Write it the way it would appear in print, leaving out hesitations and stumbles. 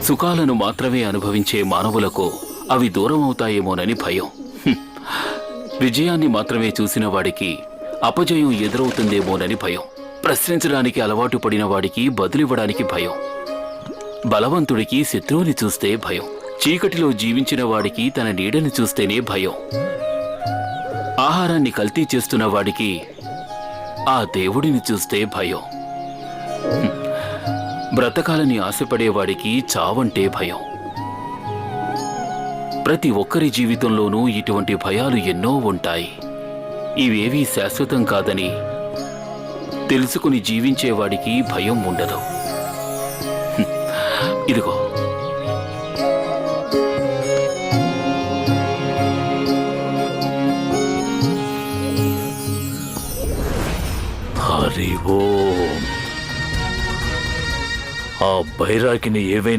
సుఖాలను మాత్రమే అనుభవించే మానవులకు అవి దూరం అవుతాయేమోనని భయం. విజయాన్ని మాత్రమే చూసిన వాడికి అపజయం ఎదురవుతుందేమోనని భయం. ప్రశ్నించడానికి అలవాటు పడిన వాడికి బదులివ్వడానికి భయం. బలవంతుడికి శత్రువుని చూస్తే భయం. చీకటిలో జీవించిన వాడికి తన నీడని చూస్తేనే భయం. ఆహారాన్ని కల్తీ చేస్తున్న వాడికి ఆ దేవుడిని చూస్తే భయం. బ్రతకాలని ఆశపడేవాడికి చావంటే భయం. ప్రతి ఒక్కరి జీవితంలోనూ ఇటువంటి భయాలు ఎన్నో ఉంటాయి. ఇవేవీ శాశ్వతం కాదని తెలుసుకుని జీవించేవాడికి భయం ఉండదు. ఇదిగో, హరి ఓం. ఆ బైరాగిని ఏవైనా